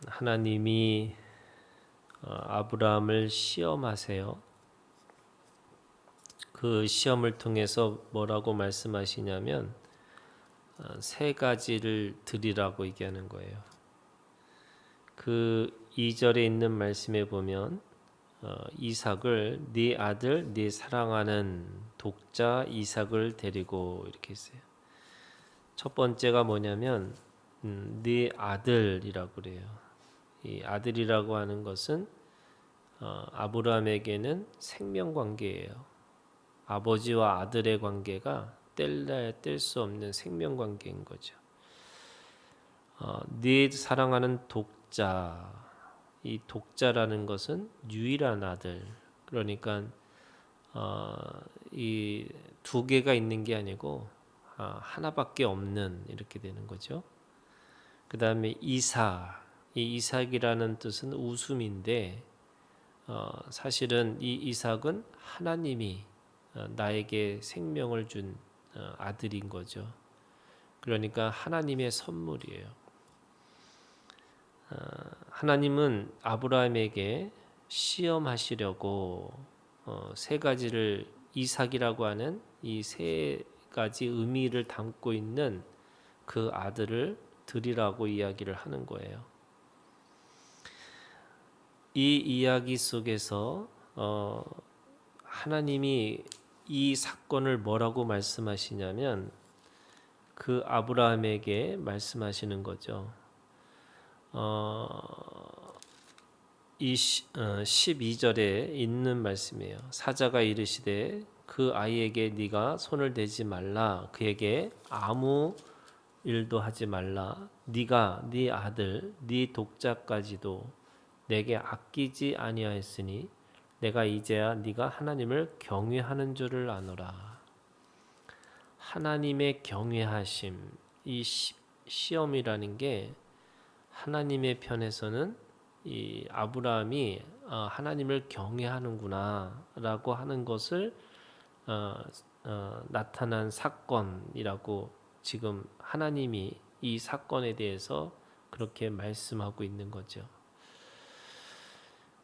하나님이 아브라함을 시험하세요. 그 시험을 통해서 뭐라고 말씀하시냐면 세 가지를 드리라고 얘기하는 거예요. 그 2절에 있는 말씀에 보면 이삭을 네 아들 네 사랑하는 독자 이삭을 데리고 이렇게 했어요. 첫 번째가 뭐냐면 네 아들이라고 그래요. 이 아들이라고 하는 것은 아브라함에게는 생명 관계예요. 아버지와 아들의 관계가 뗄래야 뗄 수 없는 생명 관계인 거죠. 네 사랑하는 독자, 이 독자라는 것은 유일한 아들. 그러니까 이 두 개가 있는 게 아니고 하나밖에 없는 이렇게 되는 거죠. 그 다음에 이삭, 이 이삭이라는 뜻은 웃음인데 사실은 이 이삭은 하나님이 나에게 생명을 준 아들인 거죠. 그러니까 하나님의 선물이에요. 하나님은 아브라함에게 시험하시려고 세 가지를 이삭이라고 하는 이 세 가지 의미를 담고 있는 그 아들을 드리라고 이야기를 하는 거예요. 이 이야기 속에서 하나님이 이 사건을 뭐라고 말씀하시냐면 그 아브라함에게 말씀하시는 거죠. 이 12절에 있는 말씀이에요. 사자가 이르시되 그 아이에게 네가 손을 대지 말라. 그에게 아무 일도 하지 말라. 네가 네 아들 네 독자까지도 내게 아끼지 아니하였으니 내가 이제야 네가 하나님을 경외하는 줄을 아노라. 하나님의 경외하심, 이 시험이라는 게 하나님의 편에서는 이 아브라함이 하나님을 경외하는구나라고 하는 것을 나타난 사건이라고 지금 하나님이 이 사건에 대해서 그렇게 말씀하고 있는 거죠.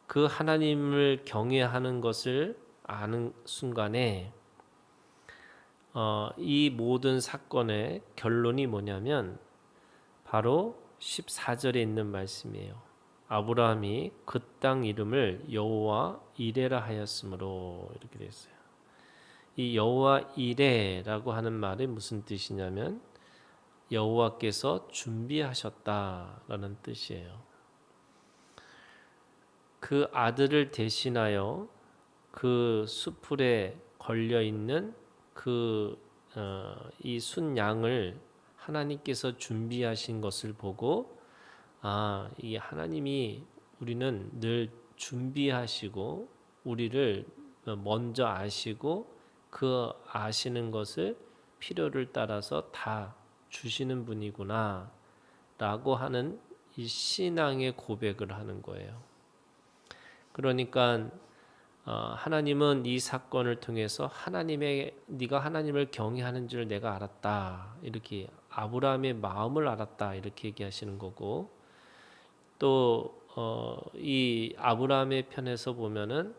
그 하나님을 경외하는 것을 아는 순간에 이 모든 사건의 결론이 뭐냐면 바로 14절에 있는 말씀이에요. 아브라함이 그 땅 이름을 여호와 이레라 하였으므로 이렇게 됐어요. 이 여호와 이레라고 하는 말이 무슨 뜻이냐면 여호와께서 준비하셨다라는 뜻이에요. 그 아들을 대신하여 그 수풀에 걸려 있는 이 순양을 하나님께서 준비하신 것을 보고 이 하나님이 우리는 늘 준비하시고 우리를 먼저 아시고 그 아시는 것을 필요를 따라서 다 주시는 분이구나 라고 하는 이 신앙의 고백을 하는 거예요. 그러니까 하나님은 이 사건을 통해서 네가 하나님을 경외하는 줄 내가 알았다. 이렇게 아브라함의 마음을 알았다. 이렇게 얘기하시는 거고 또 이 아브라함의 편에서 보면은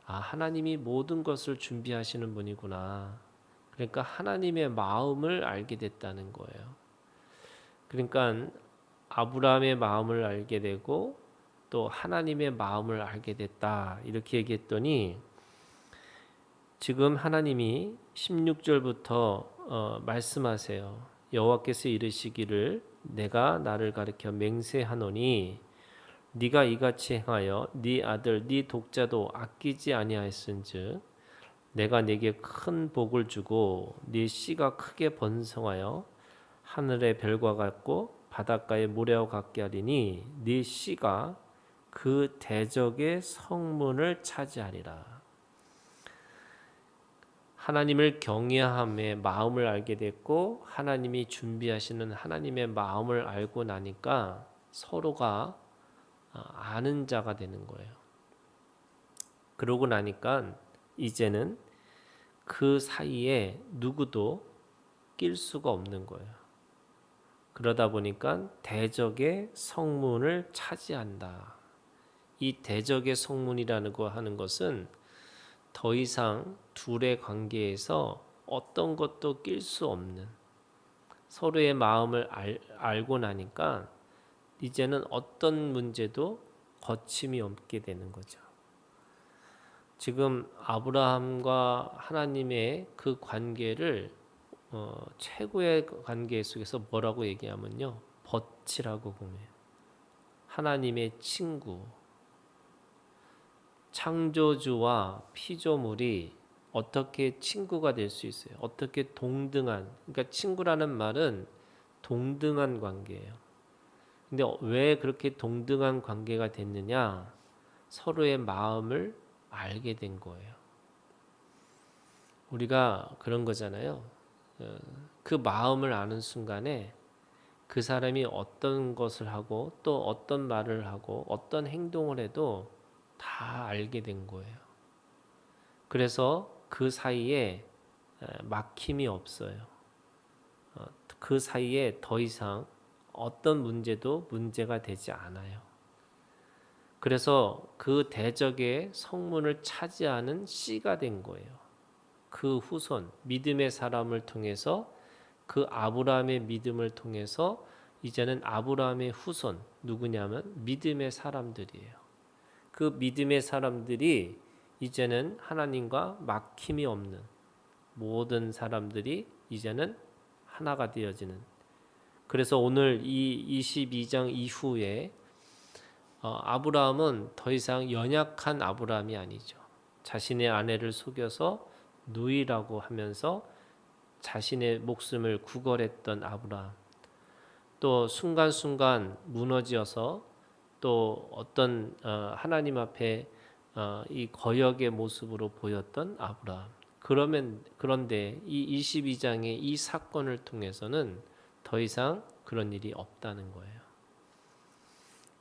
하나님이 모든 것을 준비하시는 분이구나. 그러니까 하나님의 마음을 알게 됐다는 거예요. 그러니까 아브라함의 마음을 알게 되고 또 하나님의 마음을 알게 됐다. 이렇게 얘기했더니 지금 하나님이 16절부터 말씀하세요. 여호와께서 이르시기를 내가 나를 가리켜 맹세하노니 네가 이같이 행하여 네 아들 네 독자도 아끼지 아니하였은즉 내가 네게 큰 복을 주고 네 씨가 크게 번성하여 하늘의 별과 같고 바닷가의 모래와 같게 하리니 네 씨가 그 대적의 성문을 차지하리라. 하나님을 경외함의 마음을 알게 됐고 하나님이 준비하시는 하나님의 마음을 알고 나니까 서로가 아는 자가 되는 거예요. 그러고 나니까 이제는 그 사이에 누구도 낄 수가 없는 거예요. 그러다 보니까 대적의 성문을 차지한다. 이 대적의 성문이라는 거 하는 것은 더 이상 둘의 관계에서 어떤 것도 낄 수 없는, 서로의 마음을 알고 나니까 이제는 어떤 문제도 거침이 없게 되는 거죠. 지금 아브라함과 하나님의 그 관계를 최고의 관계 속에서 뭐라고 얘기하면요, 벗이라고 보면 하나님의 친구, 창조주와 피조물이 어떻게 친구가 될 수 있어요? 어떻게 동등한, 그러니까 친구라는 말은 동등한 관계예요. 근데 왜 그렇게 동등한 관계가 됐느냐? 서로의 마음을 알게 된 거예요. 우리가 그런 거잖아요. 그 마음을 아는 순간에 그 사람이 어떤 것을 하고 또 어떤 말을 하고 어떤 행동을 해도 다 알게 된 거예요. 그래서 그 사이에 막힘이 없어요. 그 사이에 더 이상 어떤 문제도 문제가 되지 않아요. 그래서 그 대적의 성문을 차지하는 씨가 된 거예요. 그 후손, 믿음의 사람을 통해서, 그 아브라함의 믿음을 통해서 이제는 아브라함의 후손, 누구냐면 믿음의 사람들이에요. 그 믿음의 사람들이 이제는 하나님과 막힘이 없는 모든 사람들이 이제는 하나가 되어지는. 그래서 오늘 이 22장 이후에 아브라함은 더 이상 연약한 아브라함이 아니죠. 자신의 아내를 속여서 누이라고 하면서 자신의 목숨을 구걸했던 아브라함, 또 순간순간 무너져서 또 어떤 하나님 앞에 이 거역의 모습으로 보였던 아브라함. 그런데 이 22장의 이 사건을 통해서는 더 이상 그런 일이 없다는 거예요.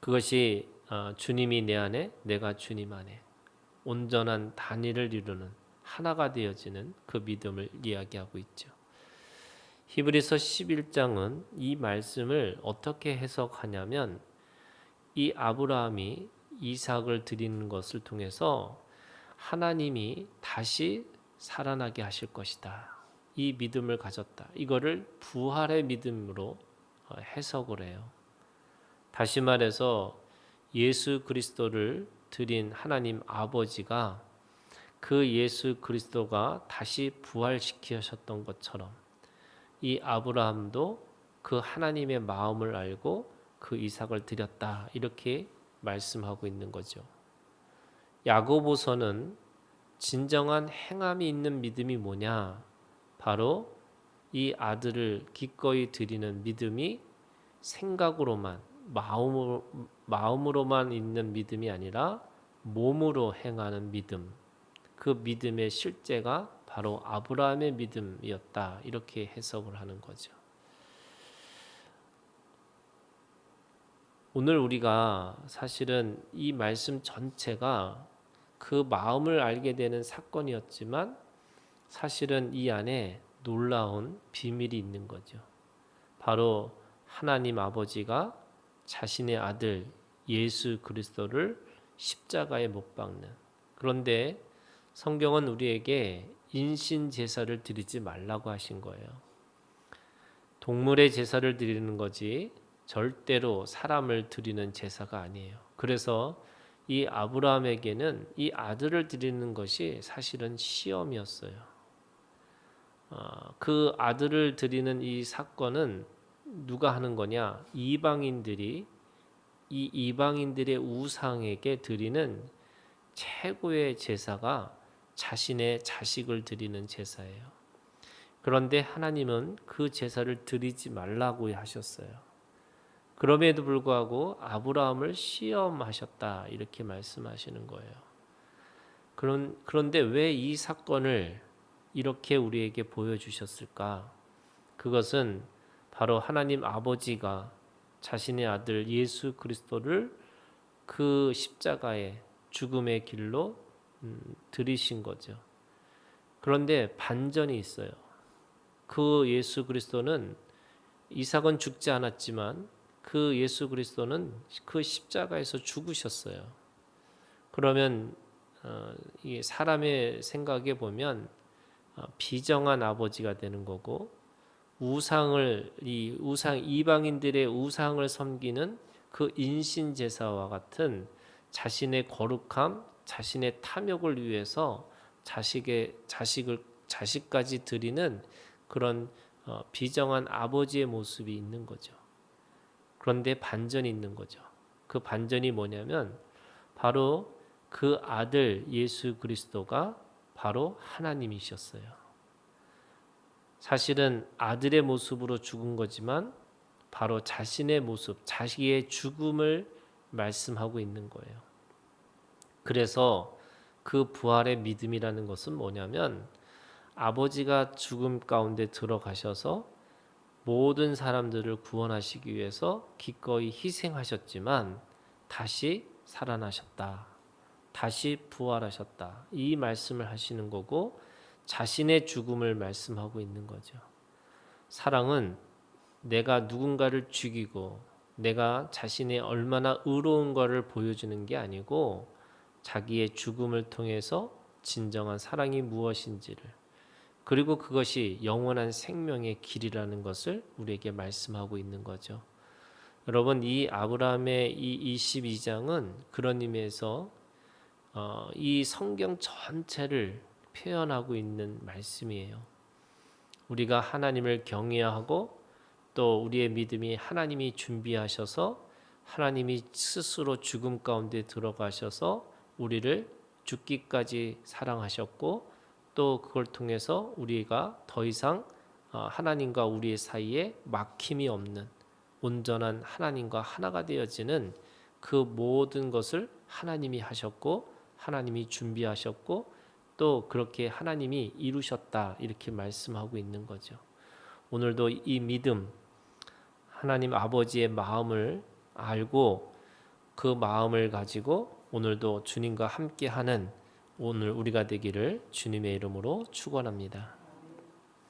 그것이 주님이 내 안에, 내가 주님 안에 온전한 단일을 이루는 하나가 되어지는 그 믿음을 이야기하고 있죠. 히브리서 11장은 이 말씀을 어떻게 해석하냐면, 이 아브라함이 이삭을 드리는 것을 통해서 하나님이 다시 살아나게 하실 것이다, 이 믿음을 가졌다. 이거를 부활의 믿음으로 해석을 해요. 다시 말해서 예수 그리스도를 드린 하나님 아버지가 그 예수 그리스도가 다시 부활시키셨던 것처럼 이 아브라함도 그 하나님의 마음을 알고 그 이삭을 드렸다, 이렇게 말씀하고 있는 거죠. 야고보서는 진정한 행함이 있는 믿음이 뭐냐? 바로 이 아들을 기꺼이 드리는 믿음이 생각으로만, 마음으로만 있는 믿음이 아니라 몸으로 행하는 믿음, 그 믿음의 실제가 바로 아브라함의 믿음이었다, 이렇게 해석을 하는 거죠. 오늘 우리가 사실은 이 말씀 전체가 그 마음을 알게 되는 사건이었지만 사실은 이 안에 놀라운 비밀이 있는 거죠. 바로 하나님 아버지가 자신의 아들 예수 그리스도를 십자가에 못 박는. 그런데 성경은 우리에게 인신 제사를 드리지 말라고 하신 거예요. 동물의 제사를 드리는 거지 절대로 사람을 드리는 제사가 아니에요. 그래서 이 아브라함에게는 이 아들을 드리는 것이 사실은 시험이었어요. 그 아들을 드리는 이 사건은 누가 하는 거냐? 이방인들이 이 이방인들의 우상에게 드리는 최고의 제사가 자신의 자식을 드리는 제사예요. 그런데 하나님은 그 제사를 드리지 말라고 하셨어요. 그럼에도 불구하고 아브라함을 시험하셨다, 이렇게 말씀하시는 거예요. 그런데 왜 이 사건을 이렇게 우리에게 보여주셨을까? 그것은 바로 하나님 아버지가 자신의 아들 예수 그리스도를 그 십자가의 죽음의 길로 들이신 거죠. 그런데 반전이 있어요. 그 예수 그리스도는 이삭은 죽지 않았지만 그 예수 그리스도는 그 십자가에서 죽으셨어요. 그러면 이 사람의 생각에 보면 비정한 아버지가 되는 거고, 이방인들의 우상을 섬기는 그 인신 제사와 같은 자신의 거룩함, 자신의 탐욕을 위해서 자식까지 드리는 그런 비정한 아버지의 모습이 있는 거죠. 그런데 반전이 있는 거죠. 그 반전이 뭐냐면 바로 그 아들 예수 그리스도가 바로 하나님이셨어요. 사실은 아들의 모습으로 죽은 거지만 바로 자신의 모습, 자기의 죽음을 말씀하고 있는 거예요. 그래서 그 부활의 믿음이라는 것은 뭐냐면 아버지가 죽음 가운데 들어가셔서 모든 사람들을 구원하시기 위해서 기꺼이 희생하셨지만 다시 살아나셨다. 다시 부활하셨다. 이 말씀을 하시는 거고 자신의 죽음을 말씀하고 있는 거죠. 사랑은 내가 누군가를 죽이고 내가 자신의 얼마나 의로운 것을 보여주는 게 아니고 자기의 죽음을 통해서 진정한 사랑이 무엇인지를, 그리고 그것이 영원한 생명의 길이라는 것을 우리에게 말씀하고 있는 거죠. 여러분, 이 아브라함의 이 22장은 그런 의미에서 이 성경 전체를 표현하고 있는 말씀이에요. 우리가 하나님을 경외하고 또 우리의 믿음이 하나님이 준비하셔서 하나님이 스스로 죽음 가운데 들어가셔서 우리를 죽기까지 사랑하셨고 또 그걸 통해서 우리가 더 이상 하나님과 우리의 사이에 막힘이 없는 온전한 하나님과 하나가 되어지는 그 모든 것을 하나님이 하셨고 하나님이 준비하셨고 또 그렇게 하나님이 이루셨다, 이렇게 말씀하고 있는 거죠. 오늘도 이 믿음, 하나님 아버지의 마음을 알고 그 마음을 가지고 오늘도 주님과 함께하는 오늘 우리가 되기를 주님의 이름으로 축원합니다.